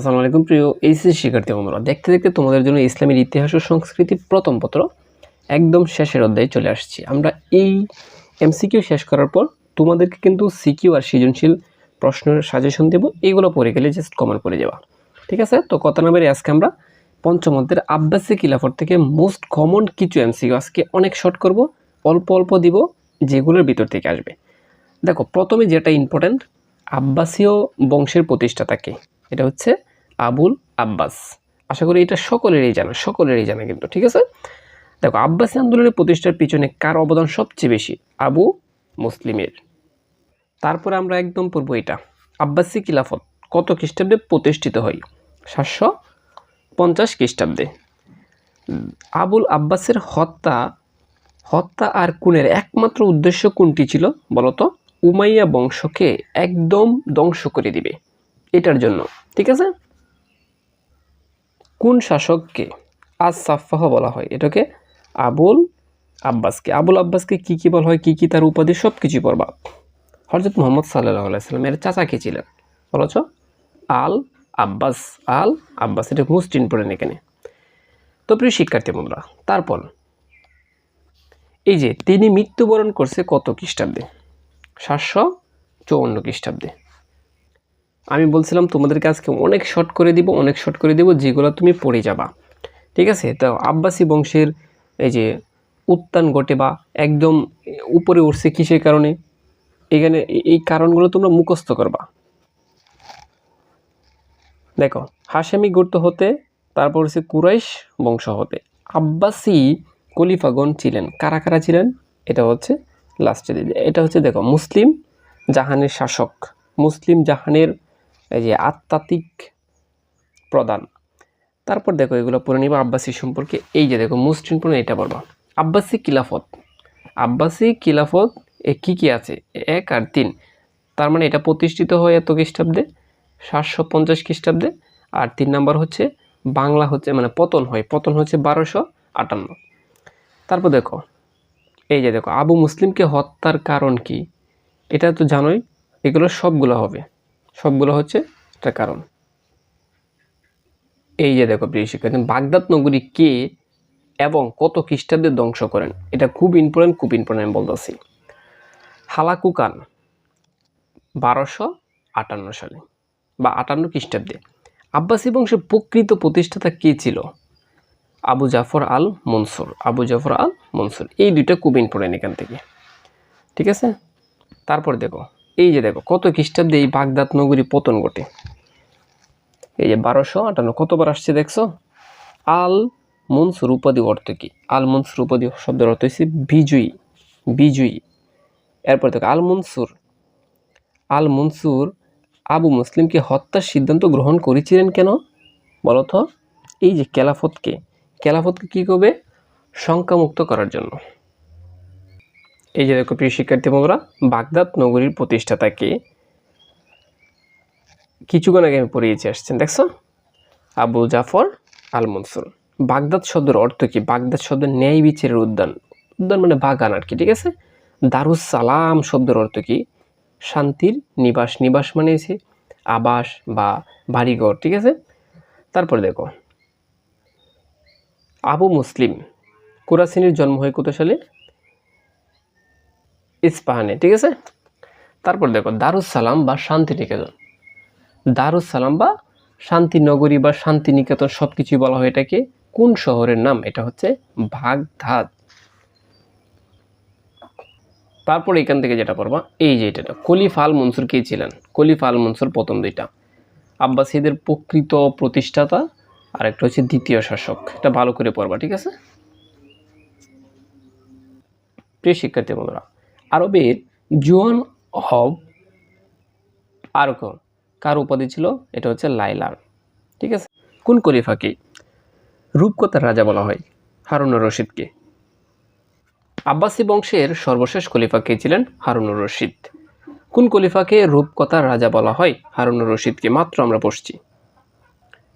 আসসালামু আলাইকুম প্রিয় এইচএসসি শিক্ষার্থী বন্ধুরা, দেখতে দেখতে তোমাদের জন্য ইসলামের ইতিহাস ও সংস্কৃতি প্রথম পত্র একদম শেষের অধ্যায়ে চলে আসছি। আমরা এই এমসিকিউ শেষ করার পর তোমাদেরকে কিন্তু সিকিউ আর সৃজনশীল প্রশ্নের সাজেশন দেব, এইগুলো পড়ে গেলে জাস্ট কমেন্ট করে যাওয়া। ঠিক আছে, তো কথা না বেরিয়ে আজকে আমরা পঞ্চম অধ্যায়ের আব্বাসী খিলাফত থেকে মোস্ট কমন কিছু এমসিকিউ আজকে অনেক শর্ট করব, অল্প অল্প দিব, যেগুলোর ভিতর থেকে আসবে। দেখো, প্রথমে যেটা ইম্পর্টেন্ট, আব্বাসীয় বংশের প্রতিষ্ঠাতা কে? এটা হচ্ছে আবুল আব্বাস। আশা করি এটা সকলেরই জানা কিন্তু। ঠিক আছে, দেখো, আব্বাসী আন্দোলনের প্রতিষ্ঠার পিছনে কার অবদান সবচেয়ে বেশি? আবু মুসলিমের। তারপরে আমরা একদম পড়ব এটা, আব্বাসী খিলাফত কত খ্রিস্টাব্দে প্রতিষ্ঠিত হয়? 750 খ্রিস্টাব্দে। আবুল আব্বাসের হত্যা আর খুনের একমাত্র উদ্দেশ্য কোনটি ছিল বলতো? উমাইয়া বংশকে একদম ধ্বংস করে দিবে, এটার জন্য। ঠিক আছে, কোন শাসককে আজ সাফাহ বলা হয়? এটাকে আবুল আব্বাসকে কি বলা হয়, কি তার উপাধি, সব কিছু পড়বা। হযরত মুহাম্মদ সাল্লাল্লাহু আলাইহি ওয়াসাল্লাম এর চাচা কে ছিলেন বলছ? আল আব্বাস। এটা মোস্ট ইম্পর্টেন্ট এখানে। তো প্রিয় শিক্ষার্থী বন্ধুরা, তারপর এই যে তিনি মৃত্যুবরণ করছে কত খ্রিস্টাব্দে? 754 খ্রিস্টাব্দে। আমি বলছিলাম তোমাদেরকে আজকে অনেক শর্ট করে দিব যেগুলো তুমি পড়ে যাবা। ঠিক আছে, তো আব্বাসী বংশের এই যে উত্থান ঘটে বা একদম উপরে উঠছে কিসের কারণে, এখানে এই কারণগুলো তোমরা মুখস্থ করবা। দেখো, হাশেমি গোত্র হতে, তারপর হচ্ছে কুরাইশ বংশ হতে আব্বাসী খলিফাগণ ছিলেন। কারা কারা ছিলেন? এটা হচ্ছে লাস্টে দিবে। এটা হচ্ছে দেখো, মুসলিম জাহানের শাসক, মুসলিম জাহানের এই যে আধ্যাত্মিক প্রধান। তারপর দেখো, এগুলো পড়ে নিবা আব্বাসী সম্পর্কে। এই যে দেখো, মোস্ট ইম্পর্টেন্ট এটা পড়বা, আব্বাসী খিলাফত এ কি আছে? 1 আর 3। তার মানে এটা প্রতিষ্ঠিত হয় এত খ্রিস্টাব্দে, 750 খ্রিস্টাব্দে। আর 3 নাম্বার হচ্ছে বাংলা হচ্ছে মানে পতন হচ্ছে 1258। তারপর দেখো, এই যে দেখো, আবু মুসলিমকে হত্যার কারণ কি? এটা তো জানোই, এগুলো সবগুলো হচ্ছে একটা কারণ। এই যে দেখো প্রিয় শিক্ষার্থী, বাগদাদ নগরী কে এবং কত খ্রিস্টাব্দে ধ্বংস করেন? এটা খুব ইম্পর্টেন্ট আমি বলতেছি। হালাকু খান 1258 সালে বা 58 খ্রিস্টাব্দে। আব্বাসী বংশের প্রকৃত প্রতিষ্ঠাতা কে ছিল? আবু জাফর আল মনসুর। এই দুইটা খুব ইম্পর্টেন্ট এখান থেকে। ঠিক আছে, তারপর দেখো, এই যে দেখো, কত খ্রিস্টাব্দে এই বাগদাদ নগরী পতন ঘটে? এই যে 1258। কতবার আসছে দেখছো? আল মনসুর উপাধি অর্থ কি? আল মনসুর উপাধি শব্দের অর্থ হচ্ছে বিজয়ী। এরপর দেখো, আল মনসুর আবু মুসলিমকে হত্যার সিদ্ধান্ত গ্রহণ করেছিলেন কেন বলতো? এই যে খেলাফতকে কি করবে? সংখ্যামুক্ত করার জন্য। এই যে দেখো প্রিয় শিক্ষার্থী বন্ধুরা, বাগদাদ নগরীর প্রতিষ্ঠাতাকে কিছুক্ষণ আগে আমি পড়িয়েছি, আসছেন দেখছো, আবু জাফর আল মনসুর। বাগদাদ শব্দের অর্থ কি? বাগদাদ শব্দের ন্যায় বিচারের উদ্যান মানে বাগান আর কি। ঠিক আছে, দারুস সালাম শব্দের অর্থ কি? শান্তির নিবাস মানে হচ্ছে আবাস বা বাড়িঘর। ঠিক আছে, তারপর দেখো, আবু মুসলিম কুরাসিনীর জন্ম হয় কত সালে? ইস্পাহানে। ঠিক আছে, তারপর দেখো, দারুস সালাম বা শান্তিনগরী বা শান্তিনিকেতন সবকিছুই বলা হয় এটাকে কোন শহরের নাম? এটা হচ্ছে বাগদাদ। তারপর এখান থেকে যেটা পড়বা, এই যে এটা খলিফা আল মনসুর কে ছিলেন? খলিফা আল মনসুর প্রথম দুইটা, আব্বাসীদের প্রকৃত প্রতিষ্ঠাতা আর একটা হচ্ছে দ্বিতীয় শাসক। এটা ভালো করে পড়বা। ঠিক আছে, প্রিয় শিক্ষার্থী বন্ধুরা, আরবের জুয়ান অব আরক কার উপাধি ছিল? এটা হচ্ছে লাইলার। ঠিক আছে, কোন খলিফাকে রূপকথার রাজা বলা হয়? হারুনুর রশিদকে। আব্বাসী বংশের সর্বশেষ খলিফা কে ছিলেন? হারুনুর রশিদ। কোন খলিফাকে রূপকথার রাজা বলা হয়? হারুনুর রশিদকে। মাত্র আমরা পড়ছি।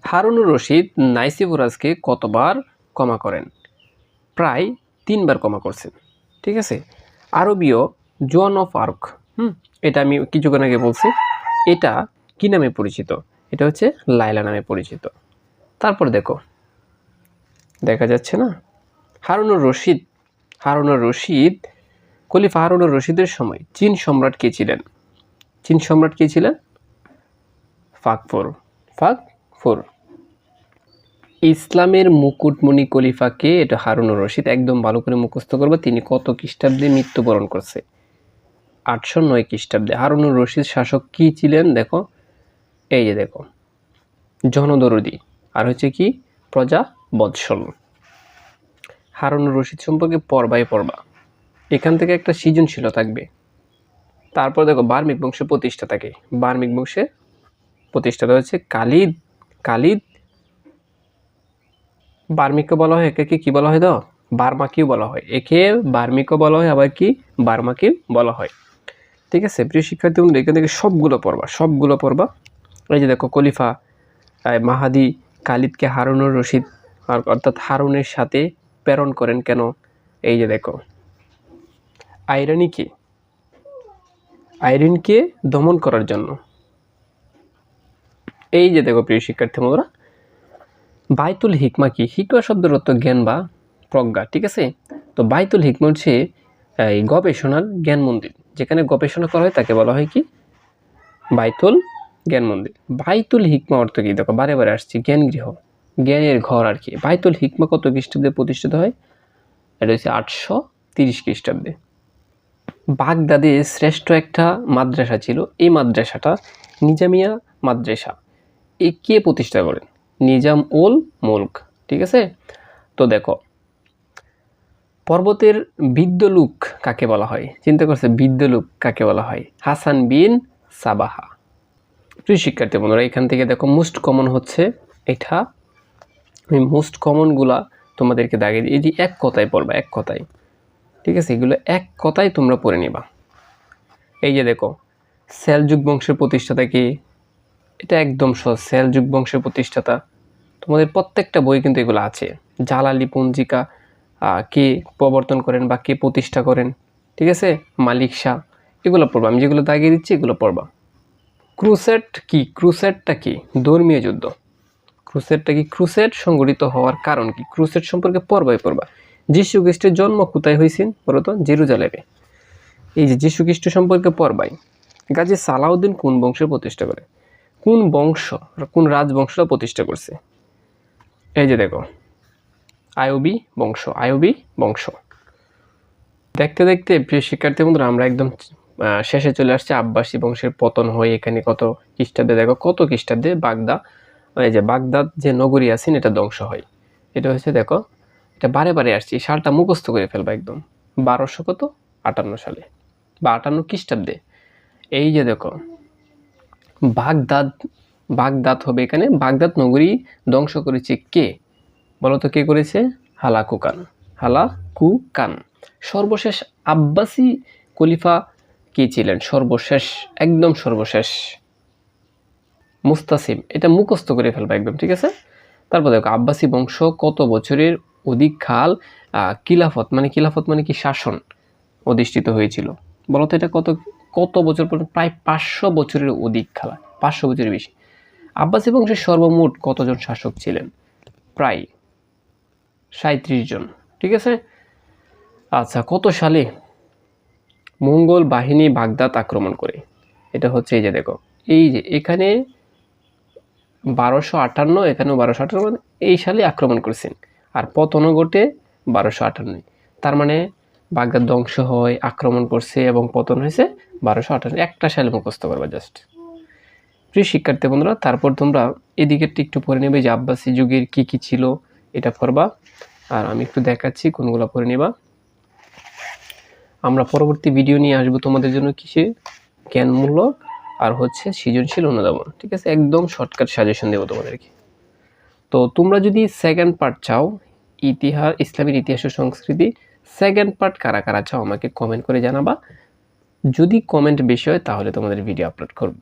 হারুনুর রশিদ নাইসিবুরাজকে কতবার ক্ষমা করেন? প্রায় 3 বার ক্ষমা করছেন। ঠিক আছে, আরবীয় জোয়ান অফ আর্ক, এটা আমি কিছুক্ষণ আগে বলছি, এটা কি নামে পরিচিত? এটা হচ্ছে লাইলা নামে পরিচিত। তারপর দেখো, দেখা যাচ্ছে না, হারুনুর রশিদ। হারুনুর রশিদ, খলিফা হারুনুর রশিদের সময় চীন সম্রাট কে ছিলেন? চীন সম্রাট কে ছিলেন? ফাকফুর। ফাকফুর। ইসলামের মুকুটমণি খলিফাকে, এটা হারুনুর রশিদ, একদম ভালো করে মুখস্থ করবে। তিনি কত খ্রিস্টাব্দে মৃত্যুবরণ করছে? 809 খ্রিস্টাব্দে। হারুনুর রশিদ শাসক কি ছিলেন? দেখো, এই যে দেখো, জনদরদি, আর হচ্ছে কি প্রজা বৎসল। হারুনুর রশিদ সম্পর্কে পড়বাই পড়বা, এখান থেকে একটা সৃজনশীল থাকবে। তারপর দেখো, বার্মিক বংশের প্রতিষ্ঠাতা কে? বার্মিক বংশের প্রতিষ্ঠাতা হচ্ছে কালিদ। কালিদ। বার্মিকও বলা হয়, একে কি বলা হয়? দাও, বার্মাকিও বলা হয়। একে বার্মিকও বলা হয়, আবার কি বার্মাকিও বলা হয়। ঠিক আছে প্রিয় শিক্ষার্থী বন্ধু, এখান থেকে সবগুলো পড়বা। এই যে দেখো, খলিফা মাহাদি কালিদকে হারুনুর রশিদ অর্থাৎ হারুনের সাথে প্রেরণ করেন কেন? এই যে দেখো, আইরিনকে দমন করার জন্য। এই যে দেখো প্রিয় শিক্ষার্থী বন্ধুরা, বাইতুল হিকমা কি? হিকমা শব্দের অর্থ জ্ঞান বা প্রজ্ঞা। ঠিক আছে, তো বাইতুল হিকমা হচ্ছে এই গবেষণার জ্ঞান মন্দির, যেখানে গবেষণা করা হয় তাকে বলা হয় কি? বাইতুল জ্ঞান মন্দির। বাইতুল হিকমা অর্থ কি? দেখো, বারে বারে আসছি, জ্ঞান গৃহ, জ্ঞানের ঘর আর কি। বাইতুল হিকমা কত খ্রিস্টাব্দে প্রতিষ্ঠিত হয়? এটা হচ্ছে 830 খ্রিস্টাব্দে। বাগদাদে শ্রেষ্ঠ একটা মাদ্রাসা ছিল, এই মাদ্রাসাটা নিজামিয়া মাদ্রাসা। এই কে প্রতিষ্ঠা করেন? নিজাম উল মুলক। ঠিক আছে, তো দেখো, পর্বতের বিদ্যলুক কাকে বলা হয়? চিন্তা করছে, বিদ্যলুক কাকে বলা হয়? হাসান বিন সাবাহা। প্রিয় শিক্ষার্থী বন্ধুরা, এখান থেকে দেখো মোস্ট কমন হচ্ছে এটা। আমি মোস্ট কমনগুলা তোমাদেরকে দাগিয়ে দিই। এটি এক কথায় পড়বা, এক কথায়। ঠিক আছে, এগুলো এক কথায় তোমরা পড়ে নিবা। এই যে দেখো, সেলজুক বংশের প্রতিষ্ঠাতা কি? এটা একদম সহজ, সেলজুক বংশের প্রতিষ্ঠাতা। তোমাদের প্রত্যেকটা বই কিন্তু এগুলো আছে। জালালি পঞ্জিকা কে প্রবর্তন করেন বা কে প্রতিষ্ঠা করেন? ঠিক আছে, মালিক শাহ। এগুলো পড়বা, আমি যেগুলো দাগিয়ে দিচ্ছি এগুলো পড়বা। ক্রুসেড কি? ক্রুসেডটা কি? ধর্মীয় যুদ্ধ। ক্রুসেডটা কি? ক্রুসেড সংগঠিত হওয়ার কারণ কি? ক্রুসেড সম্পর্কে পড়বা। যীশু খ্রিস্টের জন্ম কোথায় হয়েছিল বলতো? জেরুজালেমে। এই যে যীশু খ্রিস্ট সম্পর্কে পড়বাই। গাজী সালাউদ্দিন কোন বংশের প্রতিষ্ঠা করে? কোন বংশ, কোন রাজবংশটা প্রতিষ্ঠা করছে? এই যে দেখো, আইয়ুবী বংশ। দেখতে দেখতে প্রিয় শিক্ষার্থী বন্ধুরা, আমরা একদম শেষে চলে আসছে। আব্বাসী বংশের পতন হয় এখানে কত খ্রিস্টাব্দে? দেখো, কত খ্রিস্টাব্দে? এই যে বাগদাদ যে নগরী আছেন, এটা ধ্বংস হয়। এটা হচ্ছে, দেখো, এটা বারে বারে আসছি, সালটা মুখস্থ করে ফেলবা একদম। 1258 সালে বা 58 খ্রিস্টাব্দে। এই যে দেখো, বাগদাদ হবে এখানে। বাগদাদ নগরী ধ্বংস করেছে কে? বলতো কে করেছে? Hulagu Khan. সর্বশেষ আব্বাসী খলিফা কে ছিলেন? একদম সর্বশেষ মুস্তাসিম। এটা মুখস্থ করে ফেলবা একদম। ঠিক আছে, তারপর দেখো, আব্বাসী বংশ কত বছরের অধিক কাল খিলাফত মানে কি? শাসন অধিষ্ঠিত হয়েছিল। বলতো এটা কত বছর পর্যন্ত? প্রায় 500 বছরের অধিক কাল, 500 বছরের বেশি। আব্বাসী বংশের সর্বমোট কতজন শাসক ছিলেন? প্রায় 37 জন। ঠিক আছে, আচ্ছা, কত সালে মঙ্গল বাহিনী বাগদাদ আক্রমণ করে? এটা হচ্ছে, এই যে দেখো, এই যে এখানে 1258, এখানেও 1258, এই সালে আক্রমণ করেছেন। আর পতনও ঘটে 1258। তার মানে বাগদাদ ধ্বংস হয়, আক্রমণ করছে এবং পতন হয়েছে 1258। একটা সালে মুখস্থ করবা জাস্ট। প্রিয় শিক্ষার্থী বন্ধুরা, তারপর তোমরা এদিকে একটু পড়ে নেবে যে আব্বাসী যুগের কি কি ছিল, এটা পড়বা। আর আমি একটু দেখাচ্ছি কোনগুলো পড়ে নেবা। আমরা পরবর্তী ভিডিও নিয়ে আসবো তোমাদের জন্য কিসে? জ্ঞানমূলক আর হচ্ছে সৃজনশীল অনুধাবন। ঠিক আছে, একদম শর্টকাট সাজেশন দেবো তোমাদেরকে। তো তোমরা যদি সেকেন্ড পার্ট চাও, ইসলামের ইতিহাস ও সংস্কৃতি সেকেন্ড পার্ট কারা কারা চাও, আমাকে কমেন্ট করে জানাবা। যদি কমেন্ট বেশি হয় তাহলে তোমাদের ভিডিও আপলোড করব।